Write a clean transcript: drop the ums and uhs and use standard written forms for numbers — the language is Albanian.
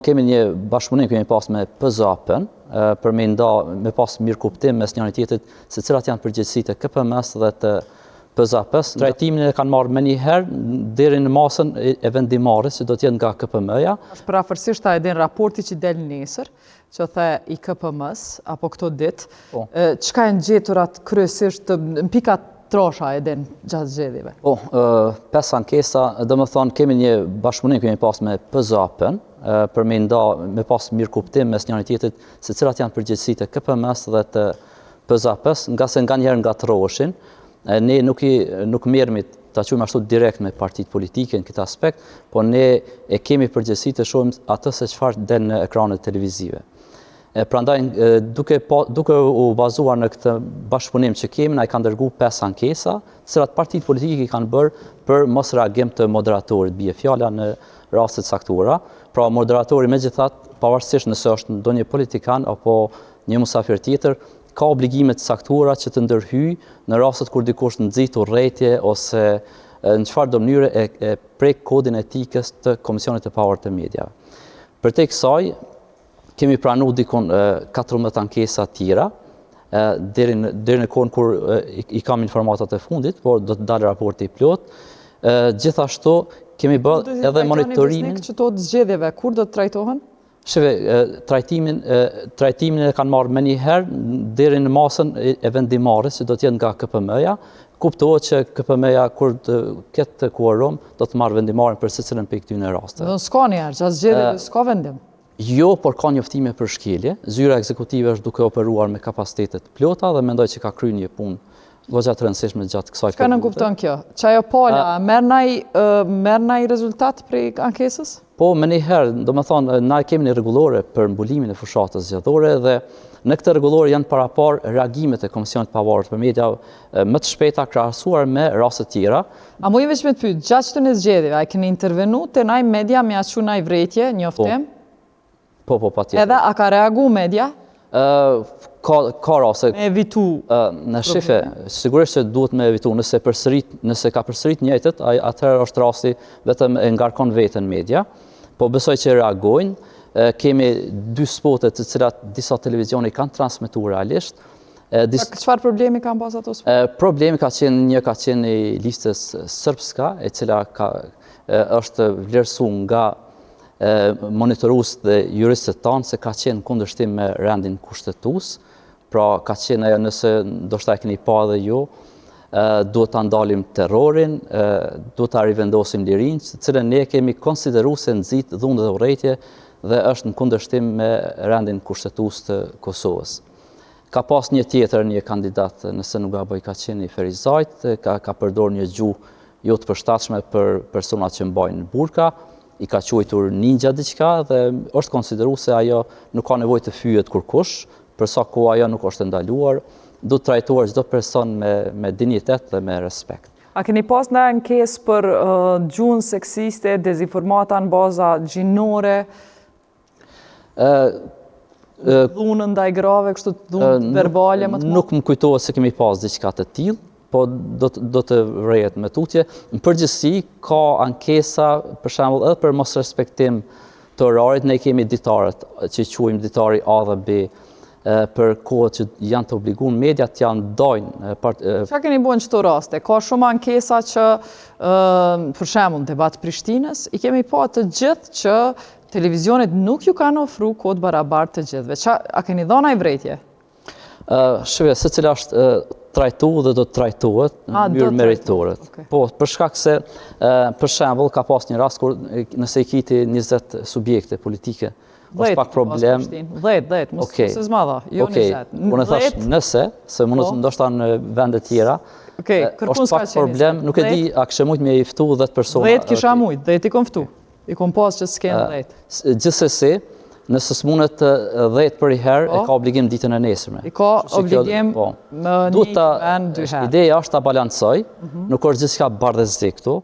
Kemi një bashkëpunim kemi pas me PZAP-ën për me pas mirë kuptim mes njëri tjetrit se cilat janë përgjegjësitë e KPM-s dhe të PZAP-s. Trajtimin e kanë marrë më një herë deri në masën e vendimarrjes që do të jetë nga KPM-ja. Parafërsisht ta e din raporti që del nesër, që the i KPM-s apo këto ditë, çka janë gjeturat kryesisht në pikat trosha e din gjatë zgjedhjeve? 5 ankesa, domethënë kemi një bashkëpunim kemi pas me PZAP-ën për me pas mirë kuptim mes njëri tjetrit se cilat janë përgjegjësitë e KPM-s dhe të PZAP-s, nga se nganjëherë ngatroheshin. Ne nuk merremi ta quajmë ashtu direkt me partitë politike në këtë aspekt, po ne e kemi përgjegjësi të shohim atë se çfarë del në ekranet televizive. Prandaj duke u bazuar në këtë bashkëpunim që kemi, na i kanë dërguar 5 ankesa, të cilat partitë politike i kanë bërë për mos reagim të moderatorit, bie fjala në raste të caktuara. Pra moderatori megjithatë, pavarësisht nëse është ndonjë politikan apo një musafir tjetër, ka obligime të caktuara që të ndërhyjë në rastet kur dikush nxit urrëtie ose në çfarëdo mënyre e prek kodin etikës të Komisionit të Pavarur të Mediave. Përtej kësaj, kemi pranuar dikon 14 ankesa tjera, deri në kohën kur i kam informatat e fundit, por do të dalë raporti i plot. Gjithashtu kemi bërë edhe monitorimin që të zgjedhjeve, kur do të trajtohen? Trajtimin e kanë marrë më një herë deri në masën e vendimarrjes që do të jetë nga KPM-ja. Kuptohet që KPM-ja kur të ketë kuorum do të marrë vendimarrjen për secilën prej këtyre rasteve. Do s'ka një herë, gjatë zgjedhjeve s'ka vendim. Jo, por ka njoftime për shkelje. Zyra ekzekutive është duke operuar me kapacitete të plota dhe mendoj që ka kryer një punë goxha të rëndësishme gjatë kësaj periudhe. Çka nuk kupton kjo? Çajo pala merr nai rezultat prej ankesës? Po, më një herë, domethënë na kemi një rregullore për mbulimin e fushatës zgjedhore dhe në këtë rregullore janë parapar reagimet e Komisionit të Pavarur të Mediave më të shpejta krahasuar me raste të tjera. A muj veç me të pyet, gjatë këtyre zgjedhjeve, a keni intervenuar te nai media me ashtu nai vretje, njoftim? Po, patjetër. Edhe a ka reaguar media? Ka raste. Me evitu. Në shife, sigurisht se duhet me evitu, nëse ka përsërit njëjtët, atëherë është rasti vetëm e ngarkon veten media, po besoj që reagojnë. Kemi 2 spote të cilat disa televizione kanë transmetuar realisht. Çfarë problemi kanë pas ato spote? Problemi ka qenë i listës srpska, e cila është vlerësuar nga monitorues dhe juristët tanë se ka qenë kundërshtim me rendin kushtetues. Pra ka qenë ajo, nëse ndoshta e keni pa edhe ju, duhet ta ndalim terrorin, duhet ta rivendosim lirinë, të cilën ne kemi konsideruar se nxit dhundë dhe urrëtie dhe është në kundërshtim me rendin kushtetues të Kosovës. Ka pas një kandidat, nëse nuk gaboj, ka qenë i Ferizajt, ka përdorur një gjuhë jo të përshtatshme për personat që mbajnë burka, i ka quajtur ninja diçka dhe është konsideruar se ajo nuk ka nevojë të fyhet kurkush, për sa kohë ajo nuk është ndaluar, duhet trajtuar çdo person me dinjitet dhe me respekt. A keni pas në ankesë për gjuhën seksiste, dezinformata në baza gjinore, dhunën ndaj grave, kështu dhunë verbale më të madhe? Nuk më kujtohet se kemi pas diçka të tillë, po do të vrejet me tutje. Në përgjithësi, ka ankesa, për shembull, edhe për mos respektim të orarit, ne kemi ditarët, që quajmë ditari A dhe B, për kohët që janë të obliguar mediat të janë ndajnë. Çfarë keni bën në çdo raste? Ka shumë ankesa që, për shembull, debat Prishtinës, i kemi pa të gjithë që televizionet nuk ju kanë ofruar kohë barabartë të gjithëve. A keni dhënë ai vretje? Shëve, secila është trajtuar dhe do të trajtohet në mënyrë meritore. Po, për shkak se, për shembull, ka pas një rast kur nëse i kiti 20 subjekte politike, është pak problem. 10, mos se zmadha, jo 20. Unë thash nëse, se mund ndoshta në vende tjera, është pak problem, nuk e di a kishe mujt me i ftu 10 persona. 10 kisha mujt, 10 i kom ftu. I kom pas që s'ken 10. Gjithsesi, nëse s'munet 10 për i herë, e ka obligim ditën e nesërme. I ka obligim më një vend 2 herë. Ideja është ta balancoj, nuk është gjithçka bardhëzi këtu.